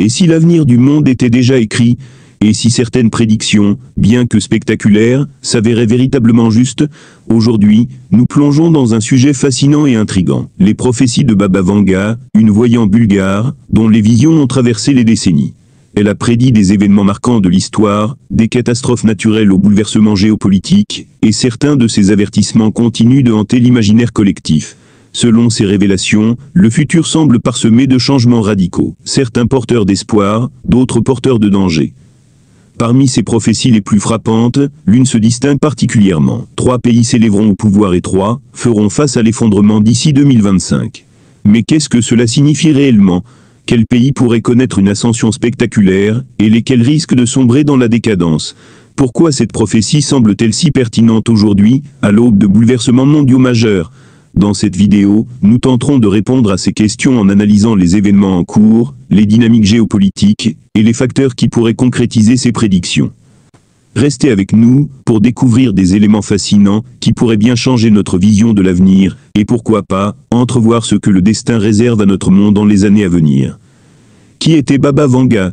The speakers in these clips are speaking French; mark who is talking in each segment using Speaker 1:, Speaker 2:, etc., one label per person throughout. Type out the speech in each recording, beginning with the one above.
Speaker 1: Et si l'avenir du monde était déjà écrit? Et si certaines prédictions, bien que spectaculaires, s'avéraient véritablement justes? Aujourd'hui, nous plongeons dans un sujet fascinant et intrigant. Les prophéties de Baba Vanga, une voyante bulgare, dont les visions ont traversé les décennies. Elle a prédit des événements marquants de l'histoire, des catastrophes naturelles aux bouleversements géopolitiques, et certains de ces avertissements continuent de hanter l'imaginaire collectif. Selon ces révélations, le futur semble parsemé de changements radicaux, certains porteurs d'espoir, d'autres porteurs de danger. Parmi ces prophéties les plus frappantes, l'une se distingue particulièrement. 3 pays s'élèveront au pouvoir et 3 feront face à l'effondrement d'ici 2025. Mais qu'est-ce que cela signifie réellement? Quels pays pourraient connaître une ascension spectaculaire, et lesquels risquent de sombrer dans la décadence? Pourquoi cette prophétie semble-t-elle si pertinente aujourd'hui, à l'aube de bouleversements mondiaux majeurs? Dans cette vidéo, nous tenterons de répondre à ces questions en analysant les événements en cours, les dynamiques géopolitiques, et les facteurs qui pourraient concrétiser ces prédictions. Restez avec nous, pour découvrir des éléments fascinants, qui pourraient bien changer notre vision de l'avenir, et pourquoi pas, entrevoir ce que le destin réserve à notre monde dans les années à venir. Qui était Baba Vanga?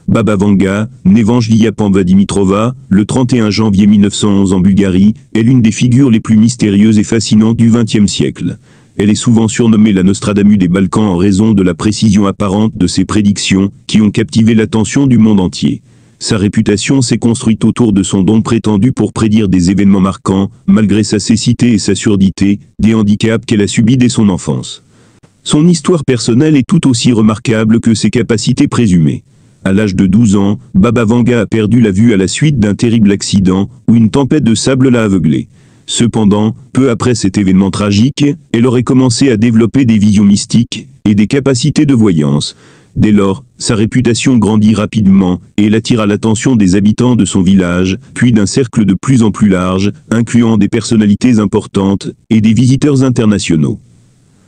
Speaker 1: Baba Vanga, née Vangelia Pavla-Dimitrova, le 31 janvier 1911 en Bulgarie, est l'une des figures les plus mystérieuses et fascinantes du XXe siècle. Elle est souvent surnommée la Nostradamus des Balkans en raison de la précision apparente de ses prédictions, qui ont captivé l'attention du monde entier. Sa réputation s'est construite autour de son don prétendu pour prédire des événements marquants, malgré sa cécité et sa surdité, des handicaps qu'elle a subis dès son enfance. Son histoire personnelle est tout aussi remarquable que ses capacités présumées. À l'âge de 12 ans, Baba Vanga a perdu la vue à la suite d'un terrible accident, où une tempête de sable l'a aveuglée. Cependant, peu après cet événement tragique, elle aurait commencé à développer des visions mystiques, et des capacités de voyance. Dès lors, sa réputation grandit rapidement, et elle attira l'attention des habitants de son village, puis d'un cercle de plus en plus large, incluant des personnalités importantes, et des visiteurs internationaux.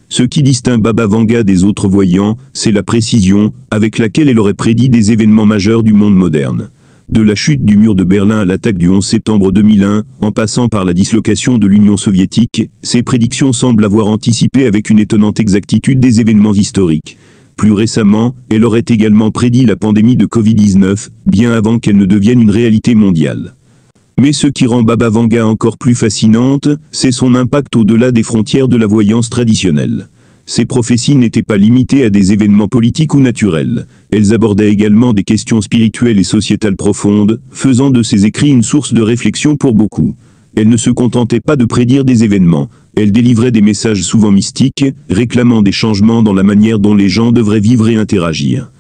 Speaker 1: Ce qui distingue Baba Vanga des autres voyants, c'est la précision, avec laquelle elle aurait prédit des événements majeurs du monde moderne. De la chute du mur de Berlin à l'attaque du 11 septembre 2001, en passant par la dislocation de l'Union soviétique, ces prédictions semblent avoir anticipé avec une étonnante exactitude des événements historiques. Plus récemment, elle aurait également prédit la pandémie de Covid-19, bien avant qu'elle ne devienne une réalité mondiale. Mais ce qui rend Baba Vanga encore plus fascinante, c'est son impact au-delà des frontières de la voyance traditionnelle. Ces prophéties n'étaient pas limitées à des événements politiques ou naturels. Elles abordaient également des questions spirituelles et sociétales profondes, faisant de ses écrits une source de réflexion pour beaucoup. Elle ne se contentait pas de prédire des événements. Elle délivrait des messages souvent mystiques, réclamant des changements dans la manière dont les gens devraient vivre et interagir.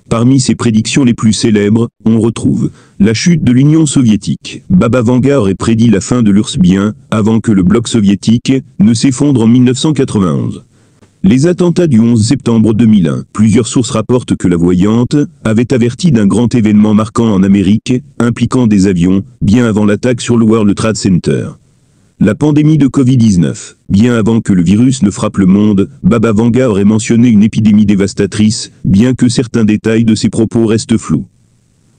Speaker 1: Parmi ses prédictions les plus célèbres, on retrouve la chute de l'Union soviétique. Baba Vanga aurait prédit la fin de l'URSS bien avant que le bloc soviétique ne s'effondre en 1991. Les attentats du 11 septembre 2001. Plusieurs sources rapportent que la voyante avait averti d'un grand événement marquant en Amérique, impliquant des avions, bien avant l'attaque sur le World Trade Center. La pandémie de Covid-19. Bien avant que le virus ne frappe le monde, Baba Vanga aurait mentionné une épidémie dévastatrice, bien que certains détails de ses propos restent flous.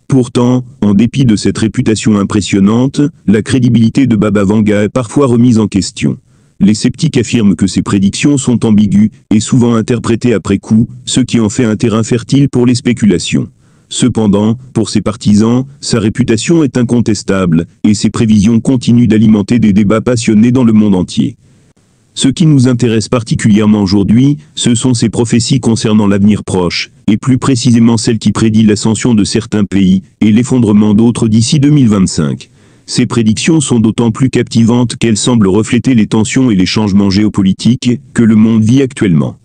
Speaker 1: Pourtant, en dépit de cette réputation impressionnante, la crédibilité de Baba Vanga est parfois remise en question. Les sceptiques affirment que ces prédictions sont ambiguës et souvent interprétées après coup, ce qui en fait un terrain fertile pour les spéculations. Cependant, pour ses partisans, sa réputation est incontestable, et ses prévisions continuent d'alimenter des débats passionnés dans le monde entier. Ce qui nous intéresse particulièrement aujourd'hui, ce sont ses prophéties concernant l'avenir proche, et plus précisément celle qui prédit l'ascension de certains pays, et l'effondrement d'autres d'ici 2025. Ces prédictions sont d'autant plus captivantes qu'elles semblent refléter les tensions et les changements géopolitiques que le monde vit actuellement.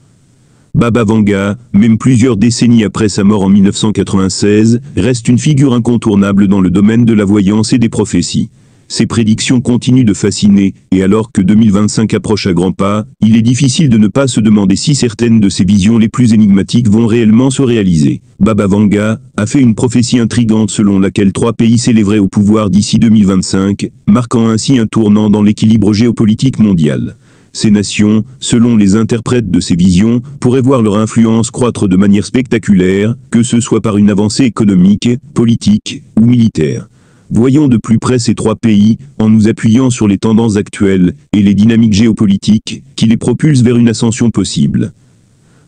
Speaker 1: Baba Vanga, même plusieurs décennies après sa mort en 1996, reste une figure incontournable dans le domaine de la voyance et des prophéties. Ses prédictions continuent de fasciner, et alors que 2025 approche à grands pas, il est difficile de ne pas se demander si certaines de ses visions les plus énigmatiques vont réellement se réaliser. Baba Vanga a fait une prophétie intrigante selon laquelle 3 pays s'élèveraient au pouvoir d'ici 2025, marquant ainsi un tournant dans l'équilibre géopolitique mondial. Ces nations, selon les interprètes de ces visions, pourraient voir leur influence croître de manière spectaculaire, que ce soit par une avancée économique, politique ou militaire. Voyons de plus près ces 3 pays, en nous appuyant sur les tendances actuelles et les dynamiques géopolitiques qui les propulsent vers une ascension possible.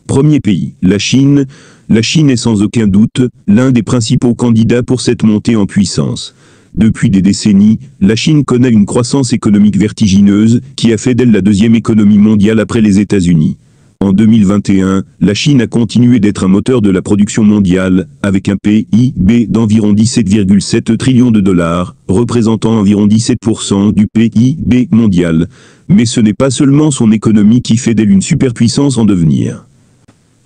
Speaker 1: Premier pays, la Chine. La Chine est sans aucun doute l'un des principaux candidats pour cette montée en puissance. Depuis des décennies, la Chine connaît une croissance économique vertigineuse qui a fait d'elle la deuxième économie mondiale après les États-Unis. En 2021, la Chine a continué d'être un moteur de la production mondiale, avec un PIB d'environ 17,7 trillions de dollars, représentant environ 17% du PIB mondial. Mais ce n'est pas seulement son économie qui fait d'elle une superpuissance en devenir.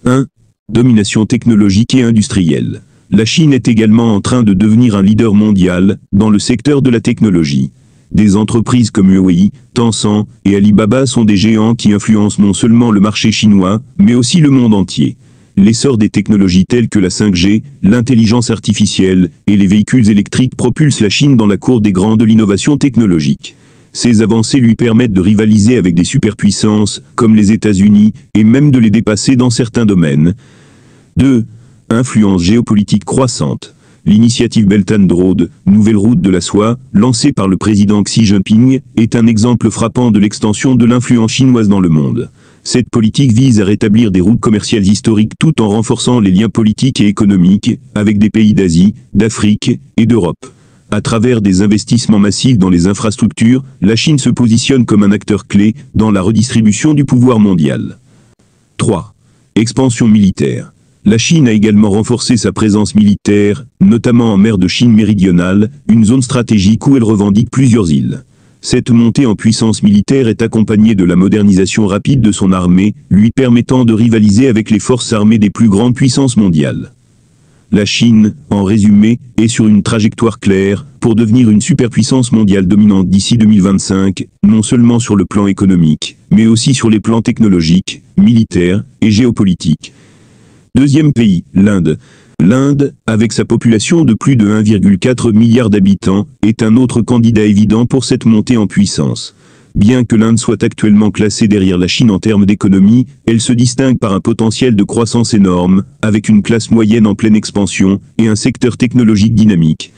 Speaker 1: 1. Domination technologique et industrielle. La Chine est également en train de devenir un leader mondial dans le secteur de la technologie. Des entreprises comme Huawei, Tencent et Alibaba sont des géants qui influencent non seulement le marché chinois, mais aussi le monde entier. L'essor des technologies telles que la 5G, l'intelligence artificielle et les véhicules électriques propulsent la Chine dans la cour des grands de l'innovation technologique. Ces avancées lui permettent de rivaliser avec des superpuissances, comme les États-Unis, et même de les dépasser dans certains domaines. 2. Influence géopolitique croissante. L'initiative Belt and Road, nouvelle route de la soie, lancée par le président Xi Jinping, est un exemple frappant de l'extension de l'influence chinoise dans le monde. Cette politique vise à rétablir des routes commerciales historiques tout en renforçant les liens politiques et économiques avec des pays d'Asie, d'Afrique et d'Europe. À travers des investissements massifs dans les infrastructures, la Chine se positionne comme un acteur clé dans la redistribution du pouvoir mondial. 3. Expansion militaire. La Chine a également renforcé sa présence militaire, notamment en mer de Chine méridionale, une zone stratégique où elle revendique plusieurs îles. Cette montée en puissance militaire est accompagnée de la modernisation rapide de son armée, lui permettant de rivaliser avec les forces armées des plus grandes puissances mondiales. La Chine, en résumé, est sur une trajectoire claire pour devenir une superpuissance mondiale dominante d'ici 2025, non seulement sur le plan économique, mais aussi sur les plans technologiques, militaires et géopolitiques. Deuxième pays, l'Inde. L'Inde, avec sa population de plus de 1,4 milliard d'habitants, est un autre candidat évident pour cette montée en puissance. Bien que l'Inde soit actuellement classée derrière la Chine en termes d'économie, elle se distingue par un potentiel de croissance énorme, avec une classe moyenne en pleine expansion et un secteur technologique dynamique.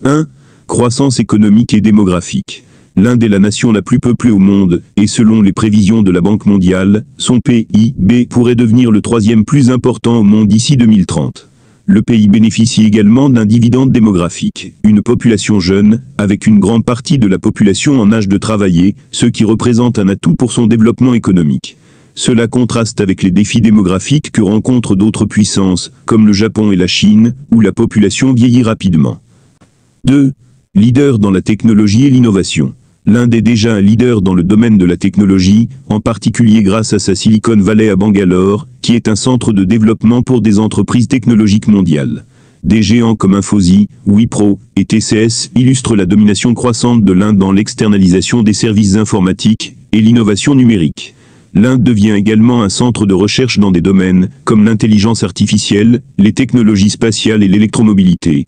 Speaker 1: 1. Croissance économique et démographique. L'Inde est la nation la plus peuplée au monde, et selon les prévisions de la Banque mondiale, son PIB pourrait devenir le troisième plus important au monde d'ici 2030. Le pays bénéficie également d'un dividende démographique, une population jeune, avec une grande partie de la population en âge de travailler, ce qui représente un atout pour son développement économique. Cela contraste avec les défis démographiques que rencontrent d'autres puissances, comme le Japon et la Chine, où la population vieillit rapidement. 2. Leader dans la technologie et l'innovation. L'Inde est déjà un leader dans le domaine de la technologie, en particulier grâce à sa Silicon Valley à Bangalore, qui est un centre de développement pour des entreprises technologiques mondiales. Des géants comme Infosys, Wipro et TCS illustrent la domination croissante de l'Inde dans l'externalisation des services informatiques et l'innovation numérique. L'Inde devient également un centre de recherche dans des domaines comme l'intelligence artificielle, les technologies spatiales et l'électromobilité.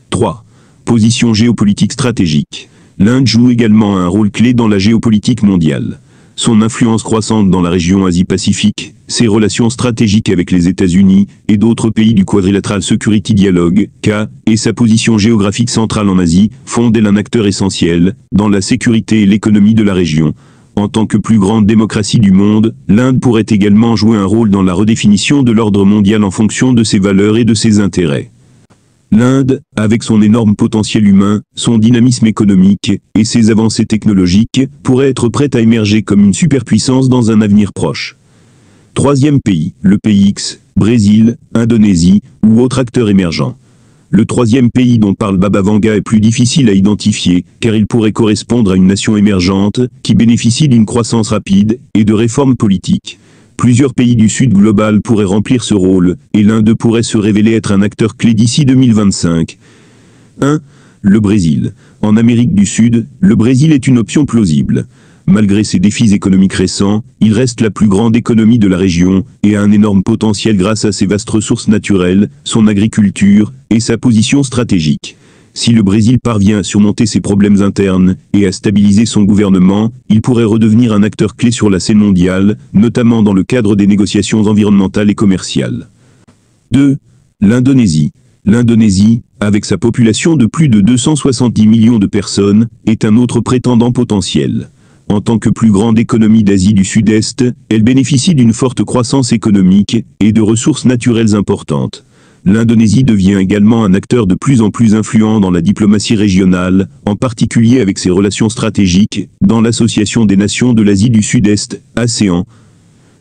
Speaker 1: 3. Position géopolitique stratégique. L'Inde joue également un rôle clé dans la géopolitique mondiale. Son influence croissante dans la région Asie-Pacifique, ses relations stratégiques avec les États-Unis et d'autres pays du Quadrilateral Security Dialogue, K, et sa position géographique centrale en Asie, font d'elle un acteur essentiel dans la sécurité et l'économie de la région. En tant que plus grande démocratie du monde, l'Inde pourrait également jouer un rôle dans la redéfinition de l'ordre mondial en fonction de ses valeurs et de ses intérêts. L'Inde, avec son énorme potentiel humain, son dynamisme économique et ses avancées technologiques, pourrait être prête à émerger comme une superpuissance dans un avenir proche. Troisième pays, le pays X, Brésil, Indonésie ou autre acteur émergent. Le troisième pays dont parle Baba Vanga est plus difficile à identifier, car il pourrait correspondre à une nation émergente qui bénéficie d'une croissance rapide et de réformes politiques. Plusieurs pays du Sud global pourraient remplir ce rôle, et l'Inde pourrait se révéler être un acteur clé d'ici 2025. 1. Le Brésil. En Amérique du Sud, le Brésil est une option plausible. Malgré ses défis économiques récents, il reste la plus grande économie de la région et a un énorme potentiel grâce à ses vastes ressources naturelles, son agriculture et sa position stratégique. Si le Brésil parvient à surmonter ses problèmes internes et à stabiliser son gouvernement, il pourrait redevenir un acteur clé sur la scène mondiale, notamment dans le cadre des négociations environnementales et commerciales. 2. L'Indonésie. L'Indonésie, avec sa population de plus de 270 millions de personnes, est un autre prétendant potentiel. En tant que plus grande économie d'Asie du Sud-Est, elle bénéficie d'une forte croissance économique et de ressources naturelles importantes. L'Indonésie devient également un acteur de plus en plus influent dans la diplomatie régionale, en particulier avec ses relations stratégiques dans l'Association des Nations de l'Asie du Sud-Est, ASEAN.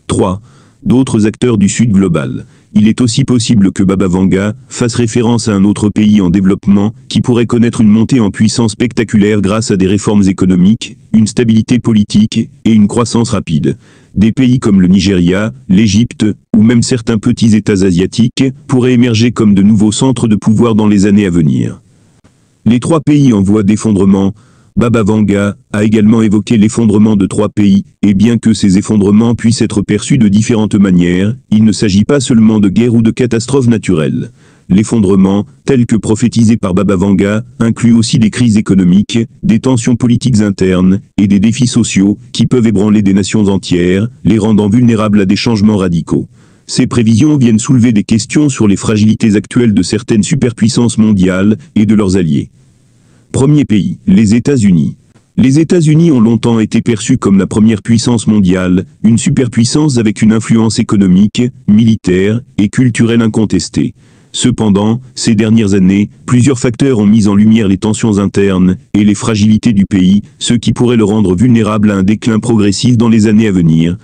Speaker 1: 3. D'autres acteurs du Sud global. Il est aussi possible que Baba Vanga fasse référence à un autre pays en développement qui pourrait connaître une montée en puissance spectaculaire grâce à des réformes économiques, une stabilité politique et une croissance rapide. Des pays comme le Nigeria, l'Égypte ou même certains petits États asiatiques pourraient émerger comme de nouveaux centres de pouvoir dans les années à venir. Les 3 pays en voie d'effondrement. Baba Vanga a également évoqué l'effondrement de 3 pays, et bien que ces effondrements puissent être perçus de différentes manières, il ne s'agit pas seulement de guerre ou de catastrophes naturelles. L'effondrement, tel que prophétisé par Baba Vanga, inclut aussi des crises économiques, des tensions politiques internes, et des défis sociaux, qui peuvent ébranler des nations entières, les rendant vulnérables à des changements radicaux. Ces prévisions viennent soulever des questions sur les fragilités actuelles de certaines superpuissances mondiales, et de leurs alliés. Premier pays, les États-Unis. Les États-Unis ont longtemps été perçus comme la première puissance mondiale, une superpuissance avec une influence économique, militaire et culturelle incontestée. Cependant, ces dernières années, plusieurs facteurs ont mis en lumière les tensions internes et les fragilités du pays, ce qui pourrait le rendre vulnérable à un déclin progressif dans les années à venir.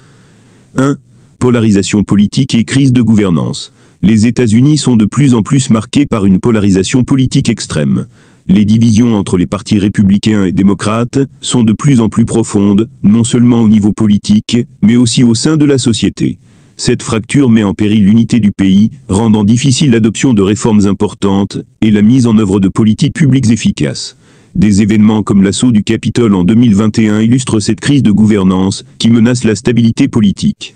Speaker 1: 1. Polarisation politique et crise de gouvernance. Les États-Unis sont de plus en plus marqués par une polarisation politique extrême. Les divisions entre les partis républicains et démocrates sont de plus en plus profondes, non seulement au niveau politique, mais aussi au sein de la société. Cette fracture met en péril l'unité du pays, rendant difficile l'adoption de réformes importantes et la mise en œuvre de politiques publiques efficaces. Des événements comme l'assaut du Capitole en 2021 illustrent cette crise de gouvernance qui menace la stabilité politique.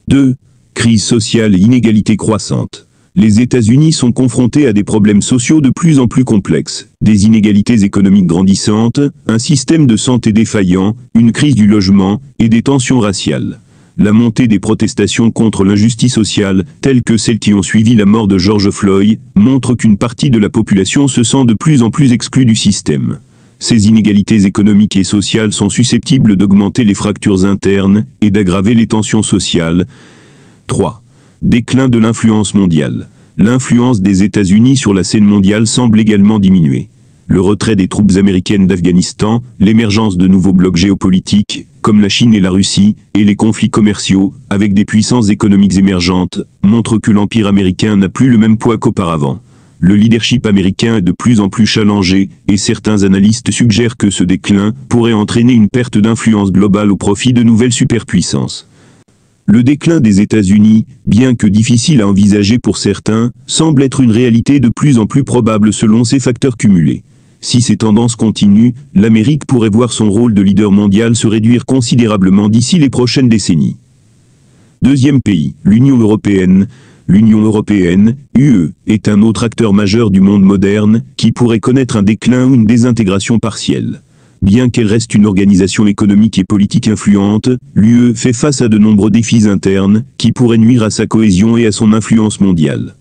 Speaker 1: 2. Crise sociale et inégalité croissante. Les États-Unis sont confrontés à des problèmes sociaux de plus en plus complexes, des inégalités économiques grandissantes, un système de santé défaillant, une crise du logement et des tensions raciales. La montée des protestations contre l'injustice sociale, telles que celles qui ont suivi la mort de George Floyd, montre qu'une partie de la population se sent de plus en plus exclue du système. Ces inégalités économiques et sociales sont susceptibles d'augmenter les fractures internes et d'aggraver les tensions sociales. 3. Déclin de l'influence mondiale. L'influence des États-Unis sur la scène mondiale semble également diminuer. Le retrait des troupes américaines d'Afghanistan, l'émergence de nouveaux blocs géopolitiques, comme la Chine et la Russie, et les conflits commerciaux, avec des puissances économiques émergentes, montrent que l'empire américain n'a plus le même poids qu'auparavant. Le leadership américain est de plus en plus challengé, et certains analystes suggèrent que ce déclin pourrait entraîner une perte d'influence globale au profit de nouvelles superpuissances. Le déclin des États-Unis, bien que difficile à envisager pour certains, semble être une réalité de plus en plus probable selon ces facteurs cumulés. Si ces tendances continuent, l'Amérique pourrait voir son rôle de leader mondial se réduire considérablement d'ici les prochaines décennies. Deuxième pays, l'Union européenne. L'Union européenne, UE, est un autre acteur majeur du monde moderne, qui pourrait connaître un déclin ou une désintégration partielle. Bien qu'elle reste une organisation économique et politique influente, l'UE fait face à de nombreux défis internes, qui pourraient nuire à sa cohésion et à son influence mondiale.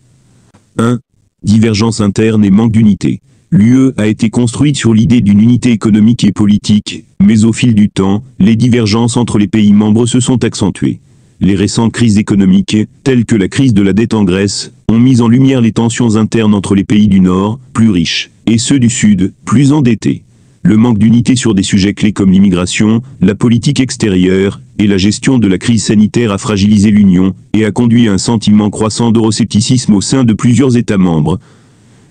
Speaker 1: 1. Divergence interne et manque d'unité. L'UE a été construite sur l'idée d'une unité économique et politique, mais au fil du temps, les divergences entre les pays membres se sont accentuées. Les récentes crises économiques, telles que la crise de la dette en Grèce, ont mis en lumière les tensions internes entre les pays du Nord, plus riches, et ceux du Sud, plus endettés. Le manque d'unité sur des sujets clés comme l'immigration, la politique extérieure et la gestion de la crise sanitaire a fragilisé l'Union et a conduit à un sentiment croissant d'euroscepticisme au sein de plusieurs États membres.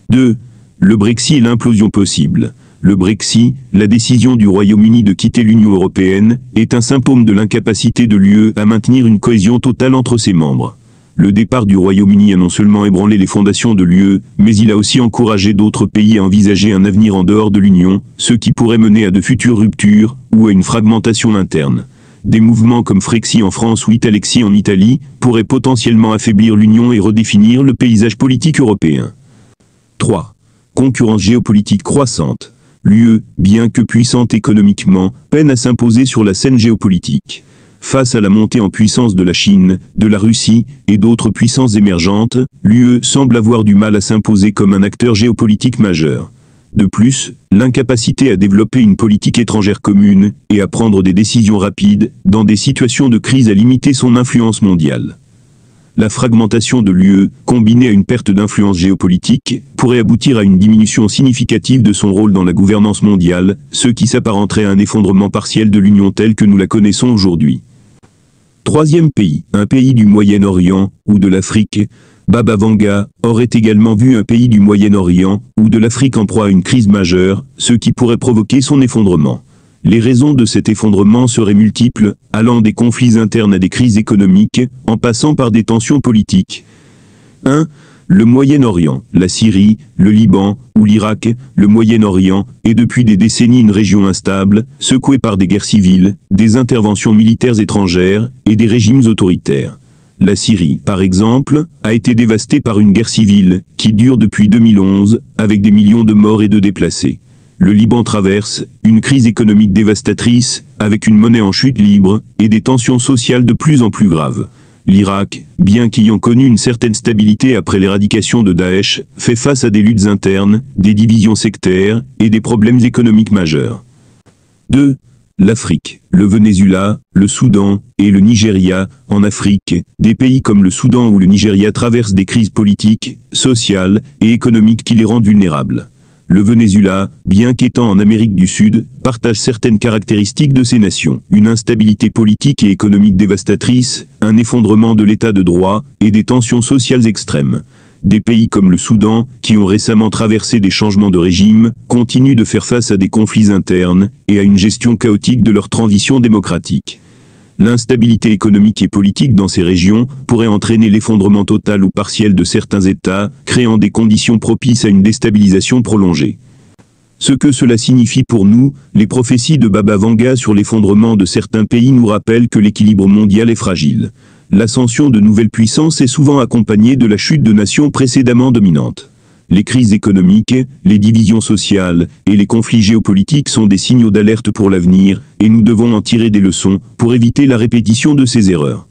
Speaker 1: 2. Le Brexit et l'implosion possible. Le Brexit, la décision du Royaume-Uni de quitter l'Union européenne, est un symptôme de l'incapacité de l'UE à maintenir une cohésion totale entre ses membres. Le départ du Royaume-Uni a non seulement ébranlé les fondations de l'UE, mais il a aussi encouragé d'autres pays à envisager un avenir en dehors de l'Union, ce qui pourrait mener à de futures ruptures, ou à une fragmentation interne. Des mouvements comme Frexit en France ou Italexit en Italie, pourraient potentiellement affaiblir l'Union et redéfinir le paysage politique européen. 3. Concurrence géopolitique croissante. L'UE, bien que puissante économiquement, peine à s'imposer sur la scène géopolitique. Face à la montée en puissance de la Chine, de la Russie et d'autres puissances émergentes, l'UE semble avoir du mal à s'imposer comme un acteur géopolitique majeur. De plus, l'incapacité à développer une politique étrangère commune et à prendre des décisions rapides dans des situations de crise a limité son influence mondiale. La fragmentation de l'UE, combinée à une perte d'influence géopolitique, pourrait aboutir à une diminution significative de son rôle dans la gouvernance mondiale, ce qui s'apparenterait à un effondrement partiel de l'Union telle que nous la connaissons aujourd'hui. Troisième pays, un pays du Moyen-Orient ou de l'Afrique. Baba Vanga aurait également vu un pays du Moyen-Orient ou de l'Afrique en proie à une crise majeure, ce qui pourrait provoquer son effondrement. Les raisons de cet effondrement seraient multiples, allant des conflits internes à des crises économiques, en passant par des tensions politiques. 1. Le Moyen-Orient, la Syrie, le Liban ou l'Irak. Le Moyen-Orient est depuis des décennies une région instable, secouée par des guerres civiles, des interventions militaires étrangères et des régimes autoritaires. La Syrie, par exemple, a été dévastée par une guerre civile qui dure depuis 2011, avec des millions de morts et de déplacés. Le Liban traverse une crise économique dévastatrice, avec une monnaie en chute libre et des tensions sociales de plus en plus graves. L'Irak, bien qu'ayant connu une certaine stabilité après l'éradication de Daesh, fait face à des luttes internes, des divisions sectaires et des problèmes économiques majeurs. 2. L'Afrique, le Venezuela, le Soudan et le Nigeria. En Afrique, des pays comme le Soudan ou le Nigeria traversent des crises politiques, sociales et économiques qui les rendent vulnérables. Le Venezuela, bien qu'étant en Amérique du Sud, partage certaines caractéristiques de ces nations. Une instabilité politique et économique dévastatrice, un effondrement de l'état de droit et des tensions sociales extrêmes. Des pays comme le Soudan, qui ont récemment traversé des changements de régime, continuent de faire face à des conflits internes et à une gestion chaotique de leur transition démocratique. L'instabilité économique et politique dans ces régions pourrait entraîner l'effondrement total ou partiel de certains États, créant des conditions propices à une déstabilisation prolongée. Ce que cela signifie pour nous, les prophéties de Baba Vanga sur l'effondrement de certains pays nous rappellent que l'équilibre mondial est fragile. L'ascension de nouvelles puissances est souvent accompagnée de la chute de nations précédemment dominantes. Les crises économiques, les divisions sociales et les conflits géopolitiques sont des signaux d'alerte pour l'avenir, et nous devons en tirer des leçons pour éviter la répétition de ces erreurs.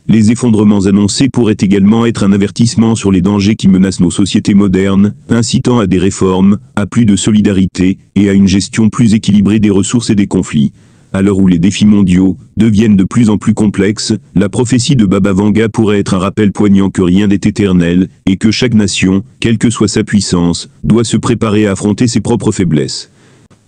Speaker 1: Les effondrements annoncés pourraient également être un avertissement sur les dangers qui menacent nos sociétés modernes, incitant à des réformes, à plus de solidarité et à une gestion plus équilibrée des ressources et des conflits. À l'heure où les défis mondiaux deviennent de plus en plus complexes, la prophétie de Baba Vanga pourrait être un rappel poignant que rien n'est éternel, et que chaque nation, quelle que soit sa puissance, doit se préparer à affronter ses propres faiblesses.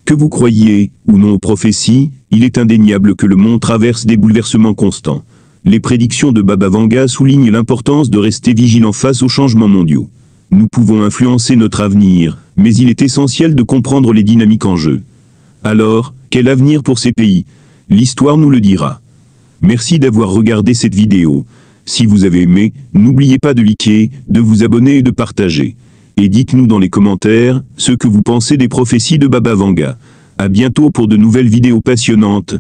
Speaker 1: Que vous croyiez ou non aux prophéties, il est indéniable que le monde traverse des bouleversements constants. Les prédictions de Baba Vanga soulignent l'importance de rester vigilant face aux changements mondiaux. Nous pouvons influencer notre avenir, mais il est essentiel de comprendre les dynamiques en jeu. Alors, quel avenir pour ces pays? L'histoire nous le dira. Merci d'avoir regardé cette vidéo. Si vous avez aimé, n'oubliez pas de liker, de vous abonner et de partager. Et dites-nous dans les commentaires ce que vous pensez des prophéties de Baba Vanga. À bientôt pour de nouvelles vidéos passionnantes.